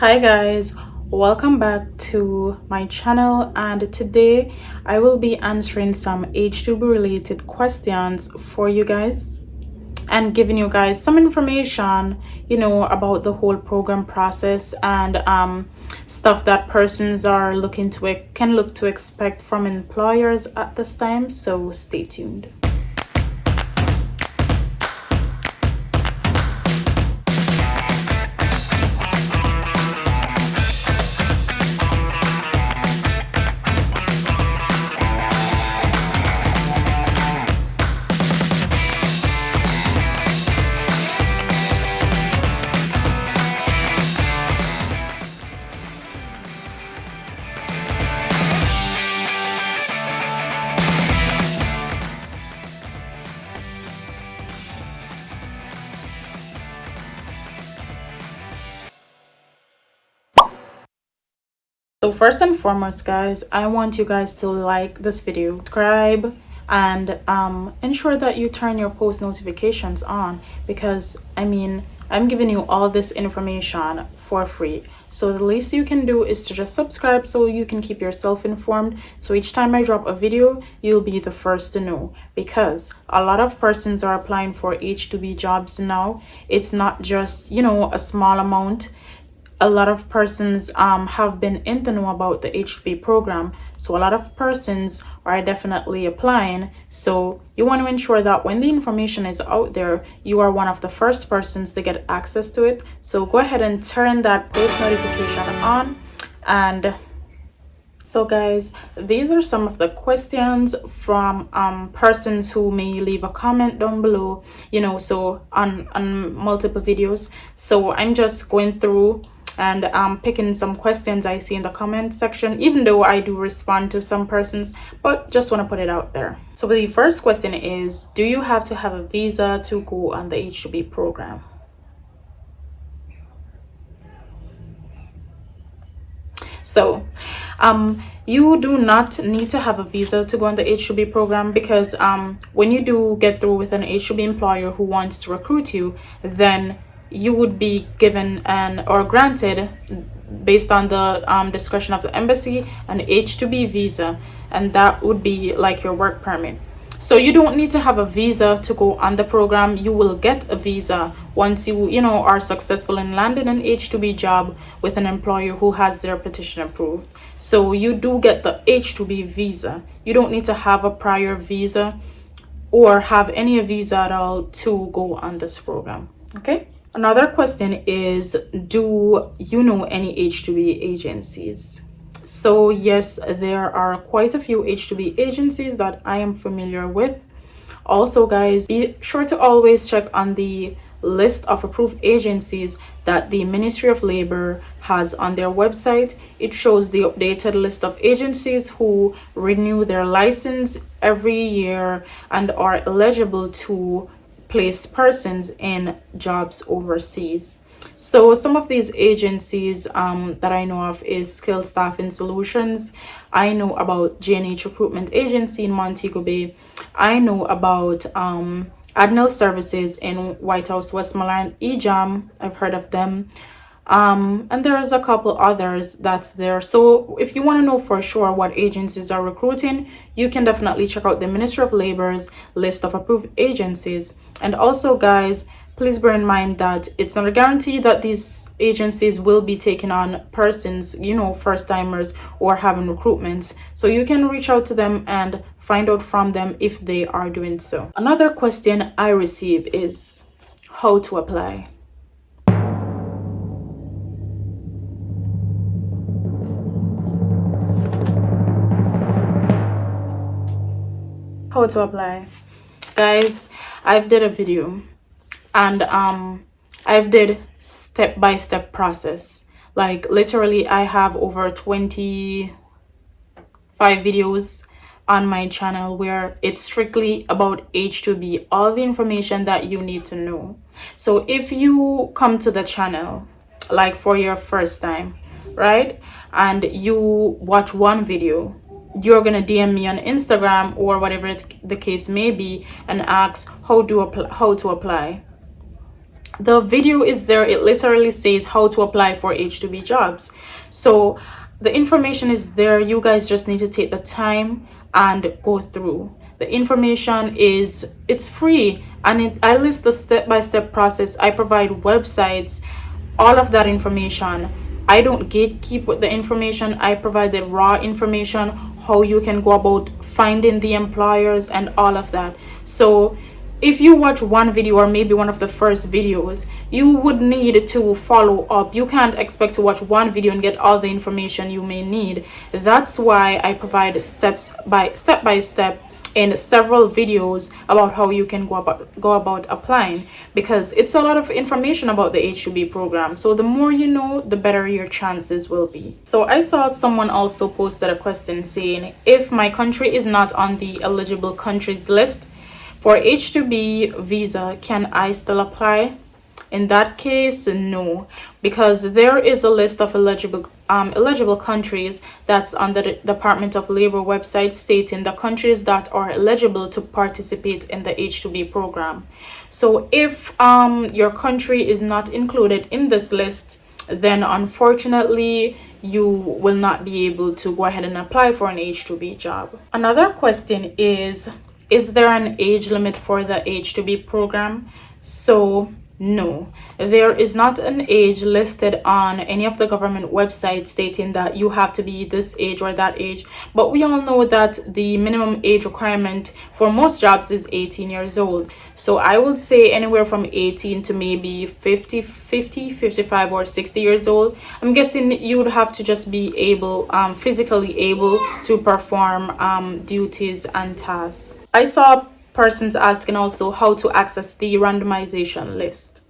Hi guys, welcome back to my channel, and today I will be answering some H-2B related questions for you guys and giving you guys some information, about the whole program process and stuff that persons are can look to expect from employers at this time. So stay tuned. So first and foremost, guys, I want you guys to like this video, subscribe, and ensure that you turn your post notifications on, because I'm giving you all this information for free. So the least you can do is to just subscribe so you can keep yourself informed. So each time I drop a video, you'll be the first to know, because a lot of persons are applying for H-2B jobs now. It's not just, a small amount. A lot of persons have been in the know about the H-2B program. So a lot of persons are definitely applying. So you want to ensure that when the information is out there, you are one of the first persons to get access to it. So go ahead and turn that post notification on. And so guys, these are some of the questions from persons who may leave a comment down below, so on multiple videos. So I'm just going through and picking some questions I see in the comment section, even though I do respond to some persons, but just want to put it out there. So the first question is, do you have to have a visa to go on the H-2B program? So you do not need to have a visa to go on the H-2B program, because when you do get through with an H-2B employer who wants to recruit you, then you would be given or granted, based on the discretion of the embassy, an H-2B visa, and that would be like your work permit. So you don't need to have a visa to go on the program. You will get a visa once you are successful in landing an H-2B job with an employer who has their petition approved. So you do get the H-2B visa. You don't need to have a prior visa or have any visa at all to go on this program. Okay. Another question is, do you know any H-2B agencies? So yes, there are quite a few H-2B agencies that I am familiar with. Also guys, be sure to always check on the list of approved agencies that the Ministry of Labor has on their website. It shows the updated list of agencies who renew their license every year and are eligible to place persons in jobs overseas. So some of these agencies that I know of is Skill Staffing Solutions. I know about J&H Recruitment Agency in Montego Bay. I know about Adnil Services in White House, Westmoreland, EJAM. I've heard of them. And there's a couple others that's there. So if you want to know for sure what agencies are recruiting, you can definitely check out the Ministry of Labor's list of approved agencies. And also guys, please bear in mind that it's not a guarantee that these agencies will be taking on persons, first timers or having recruitments. So you can reach out to them and find out from them if they are doing so. Another question I receive is how to apply. How to apply, guys. I've did a video and I've did step-by-step process. Like literally I have over 25 videos on my channel where it's strictly about H-2B, all the information that you need to know. So if you come to the channel like for your first time, right, and you watch one video, you're gonna DM me on Instagram or whatever the case may be and ask how to apply. The video is there. It literally says how to apply for H-2B jobs. So the information is there. You guys just need to take the time and go through. The information is, it's free, and I list the step-by-step process. I provide websites, all of that information. I don't gatekeep with the information. I provide the raw information, how you can go about finding the employers and all of that. So if you watch one video, or maybe one of the first videos, you would need to follow up. You can't expect to watch one video and get all the information you may need. That's why I provide step by step in several videos about how you can go about applying, because it's a lot of information about the H-2B program. So the more you know, the better your chances will be. So I saw someone also posted a question saying, if my country is not on the eligible countries list for H-2B visa, can I still apply? In that case, no, because there is a list of eligible countries that's on the Department of Labor website, stating the countries that are eligible to participate in the H-2B program. So if your country is not included in this list, then unfortunately you will not be able to go ahead and apply for an H-2B job. Another question is there an age limit for the H-2B program? So no, there is not an age listed on any of the government websites stating that you have to be this age or that age. But we all know that the minimum age requirement for most jobs is 18 years old. So I would say anywhere from 18 to maybe 50, 55 or 60 years old. I'm guessing you would have to just be able, physically able to perform duties and tasks. I saw persons asking also how to access the randomization list.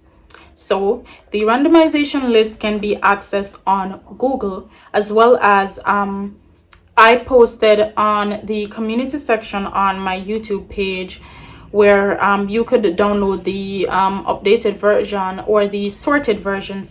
So the randomization list can be accessed on Google, as well as I posted on the community section on my YouTube page, where you could download the updated version, or the sorted version,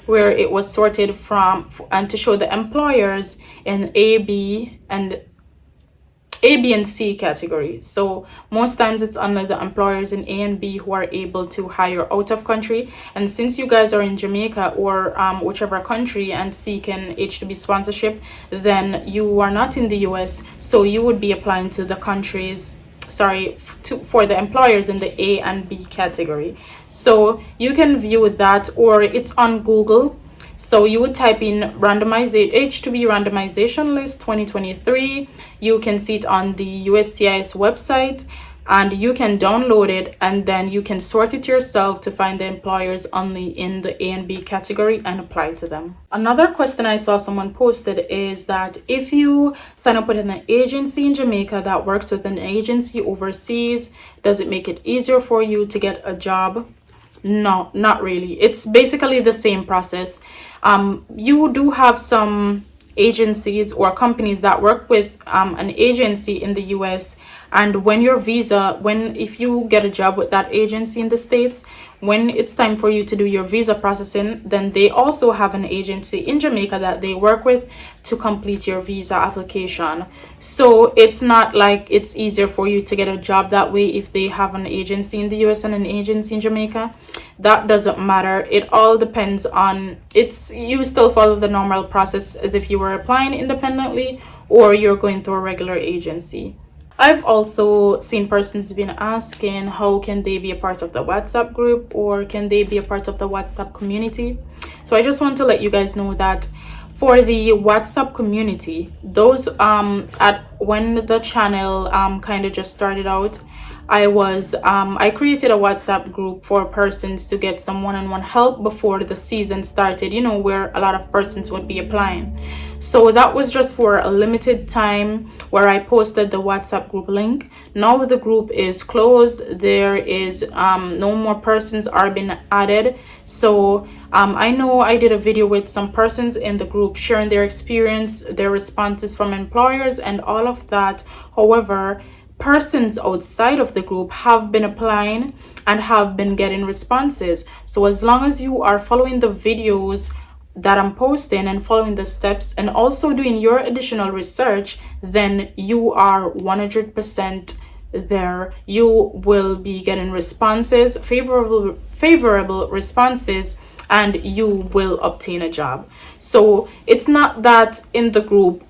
where it was sorted from and to show the employers in A, B, and C category. So most times it's under the employers in A and B who are able to hire out of country. And since you guys are in Jamaica or whichever country and seeking H-2B sponsorship, then you are not in the US, so you would be applying to the countries, for the employers in the A and B category. So you can view that, or it's on Google. So you would type in H-2B randomization list 2023. You can see it on the USCIS website, and you can download it, and then you can sort it yourself to find the employers only in the A and B category and apply to them. Another question I saw someone posted is that if you sign up with an agency in Jamaica that works with an agency overseas, does it make it easier for you to get a job? No, not really. It's basically the same process. You do have some agencies or companies that work with an agency in the US, and if you get a job with that agency in the States, when it's time for you to do your visa processing, then they also have an agency in Jamaica that they work with to complete your visa application. So it's not like it's easier for you to get a job that way if they have an agency in the US and an agency in Jamaica. That doesn't matter. It all depends on, you still follow the normal process as if you were applying independently or you're going through a regular agency. I've also seen persons been asking how can they be a part of the WhatsApp group, or can they be a part of the WhatsApp community. So I just want to let you guys know that for the WhatsApp community, those when the channel kind of just started out, I created a WhatsApp group for persons to get some one-on-one help before the season started, where a lot of persons would be applying. So that was just for a limited time, where I posted the WhatsApp group link. Now the group is closed. There is no more persons are being added. So I know I did a video with some persons in the group sharing their experience, their responses from employers and all of that. However, persons outside of the group have been applying and have been getting responses. So as long as you are following the videos that I'm posting and following the steps and also doing your additional research, then you are 100% there, you will be getting responses, favorable responses, and you will obtain a job. So it's not that in the group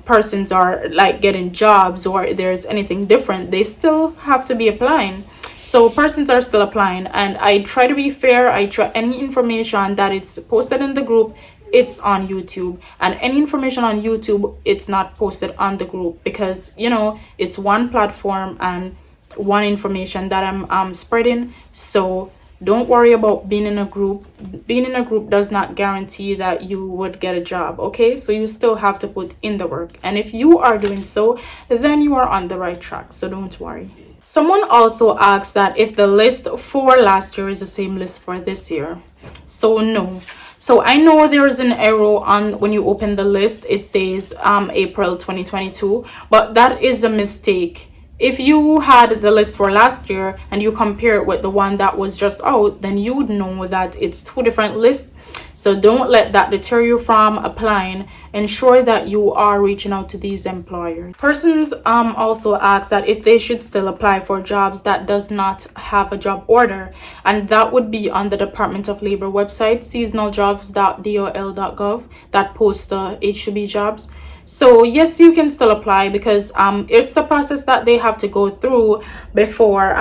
persons are like getting jobs or there's anything different. They still have to be applying. So persons are still applying, and I try to be fair. I try any information that is posted in the group, it's on YouTube, and any information on YouTube, it's not posted on the group, because it's one platform and one information that I'm spreading. So don't worry about being in a group. Being in a group does not guarantee that you would get a job, okay? So you still have to put in the work, and if you are doing so, then you are on the right track, so don't worry. Someone also asked that if the list for last year is the same list for this year. So no. So I know there is an error on when you open the list. It says April 2022, but that is a mistake. If you had the list for last year and you compare it with the one that was just out, then you would know that it's two different lists. So don't let that deter you from applying. Ensure that you are reaching out to these employers. Persons also ask that if they should still apply for jobs that does not have a job order, and that would be on the Department of Labor website, seasonaljobs.dol.gov, that posts the H-2B jobs. So yes, you can still apply, because it's a process that they have to go through before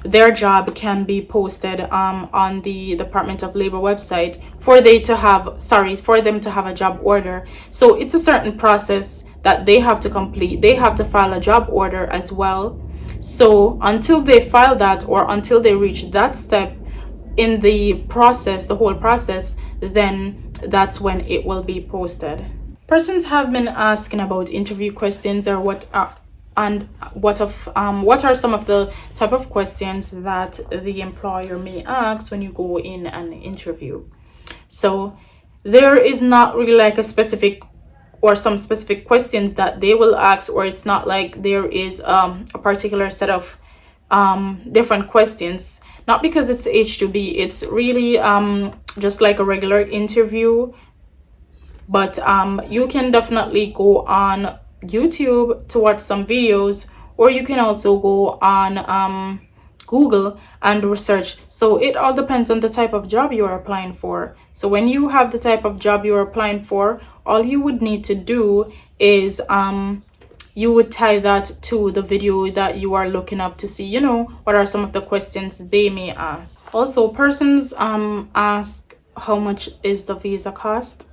their job can be posted on the Department of Labor website for them to have a job order. So it's a certain process that they have to complete. They have to file a job order as well. So until they file that, or until they reach that step in the process, the whole process, then that's when it will be posted. Persons have been asking about interview questions, or what are some of the type of questions that the employer may ask when you go in an interview. So there is not really like a specific or some specific questions that they will ask, or it's not like there is a particular set of different questions. Not because it's H-2B, it's really just like a regular interview. But you can definitely go on YouTube to watch some videos, or you can also go on Google and research. So it all depends on the type of job you are applying for. So when you have the type of job you are applying for, all you would need to do is you would tie that to the video that you are looking up to see, what are some of the questions they may ask. Also, persons ask how much is the visa cost.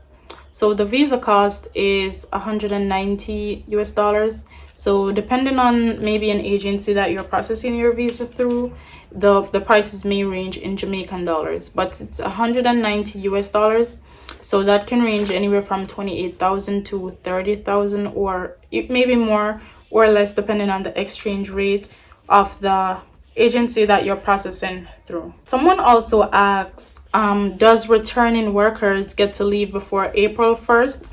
So the visa cost is $190. So depending on maybe an agency that you're processing your visa through, the prices may range in Jamaican dollars, but it's $190. So that can range anywhere from 28,000 to 30,000, or maybe more or less, depending on the exchange rate of the agency that you're processing through. Someone also asks, does returning workers get to leave before April 1st?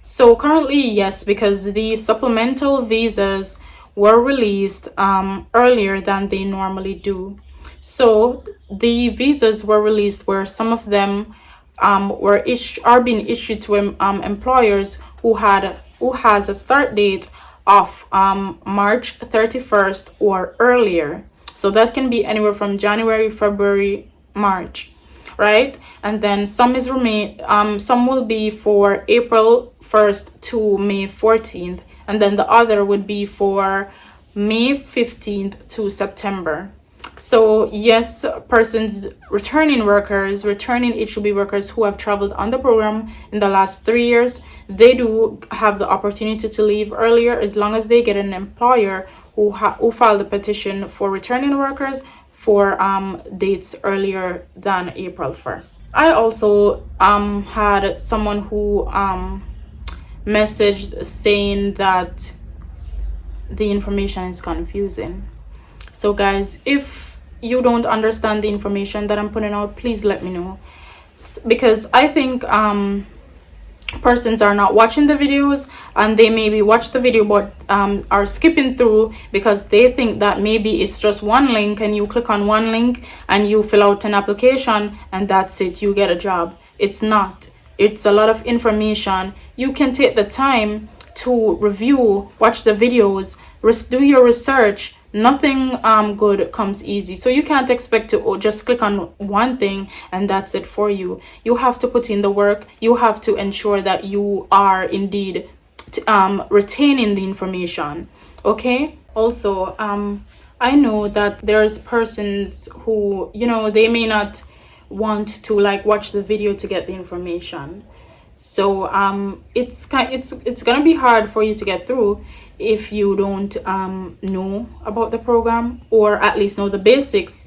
So currently, yes, because the supplemental visas were released earlier than they normally do. So the visas were released where some of them are being issued to employers who has a start date of March 31st or earlier. So that can be anywhere from January, February, March, right? And then some will be for April 1st to May 14th, and then the other would be for May 15th to September. So yes, persons, returning H-2B workers who have traveled on the program in the last 3 years, they do have the opportunity to leave earlier, as long as they get an employer who filed a petition for returning workers for dates earlier than April 1st. I also had someone who messaged saying that the information is confusing. So guys, if you don't understand the information that I'm putting out, please let me know, because I think persons are not watching the videos, and they maybe watch the video but are skipping through because they think that maybe it's just one link, and you click on one link and you fill out an application and that's it, you get a job. It's not. It's a lot of information. You can take the time to review, watch the videos, do your research, Nothing good comes easy. So you can't expect to just click on one thing and that's it for you. You have to put in the work. You have to ensure that you are indeed retaining the information. Okay. Also, I know that there's persons who, you know, they may not want to like watch the video to get the information. So it's gonna be hard for you to get through if you don't know about the program, or at least know the basics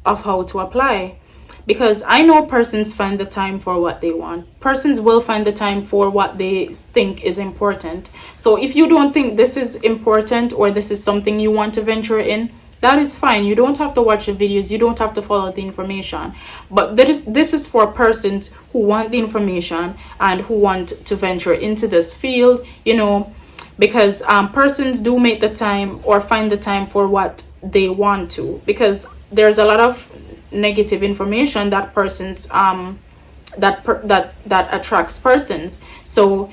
of how to apply. Because I know persons find the time for what they want. Persons will find the time for what they think is important. So if you don't think this is important, or this is something you want to venture in, that is fine. You don't have to watch the videos. You don't have to follow the information. But this is for persons who want the information and who want to venture into this field, you know, because persons do make the time or find the time for what they want to, because there's a lot of negative information that persons that attracts persons. So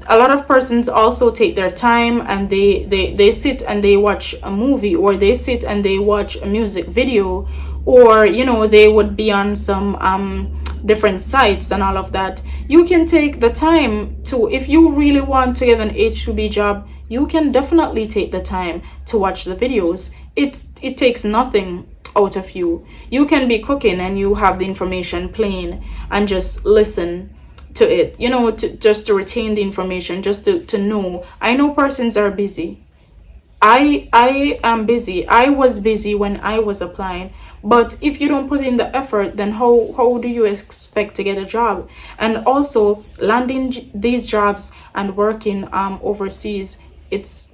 a lot of persons also take their time and they sit and they watch a movie, or they sit and they watch a music video, or you know, they would be on some different sites and all of that. You can take the time to, if you really want to get an H-2B job, you can definitely take the time to watch the videos. It takes nothing out of you. You can be cooking and you have the information playing and just listen to it, you know, just to retain the information, just to know. I know persons are busy. I am busy. I was busy when I was applying. But if you don't put in the effort, then how do you expect to get a job? And also landing these jobs and working overseas, it's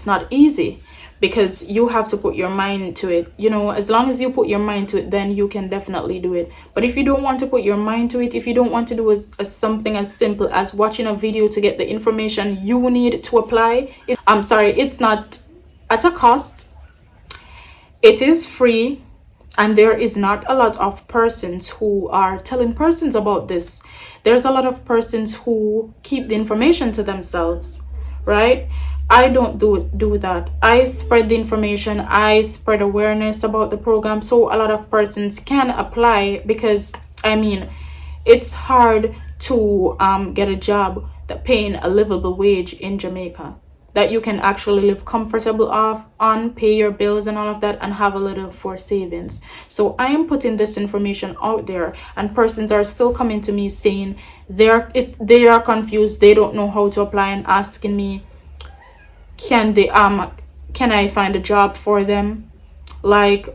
not easy, because you have to put your mind to it. You know, as long as you put your mind to it, then you can definitely do it. But if you don't want to put your mind to it, if you don't want to do something as simple as watching a video to get the information you need to apply, it's not at a cost. It is free, and there is not a lot of persons who are telling persons about this. There's a lot of persons who keep the information to themselves, right? I don't do that. I spread the information. I spread awareness about the program, so a lot of persons can apply. Because I mean, it's hard to get a job that paying a livable wage in Jamaica, that you can actually live comfortable on, pay your bills and all of that, and have a little for savings. So I am putting this information out there, and persons are still coming to me saying they are confused. They don't know how to apply, and asking me, can I find a job for them? Like,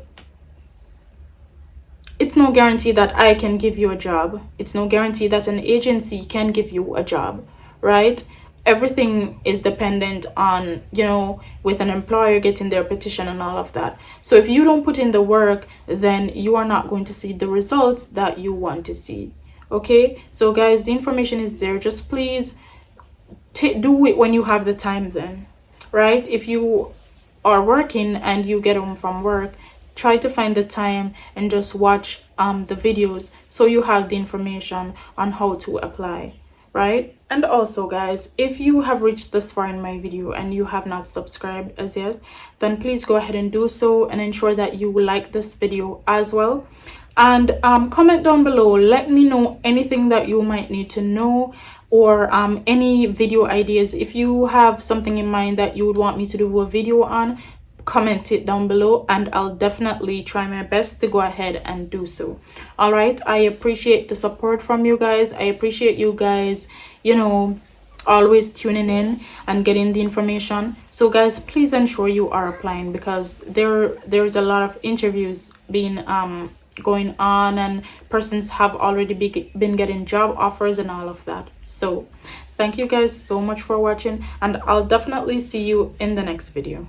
it's no guarantee that I can give you a job. It's no guarantee that an agency can give you a job, right? Everything is dependent on, you know, with an employer getting their petition and all of that. So if you don't put in the work, then you are not going to see the results that you want to see. Okay, so guys, the information is there. Just please do it when you have the time then, right? If you are working and you get home from work, try to find the time and just watch the videos, so you have the information on how to apply, right? And also guys, if you have reached this far in my video and you have not subscribed as yet, then please go ahead and do so, and ensure that you like this video as well. And comment down below, let me know anything that you might need to know, or any video ideas. If you have something in mind that you would want me to do a video on, comment it down below, and I'll definitely try my best to go ahead and do so. All right, I appreciate the support from you guys. I appreciate you guys, you know, always tuning in and getting the information. So guys, please ensure you are applying, because there's a lot of interviews being going on, and persons have already been getting job offers and all of that. So thank you guys so much for watching, and I'll definitely see you in the next video.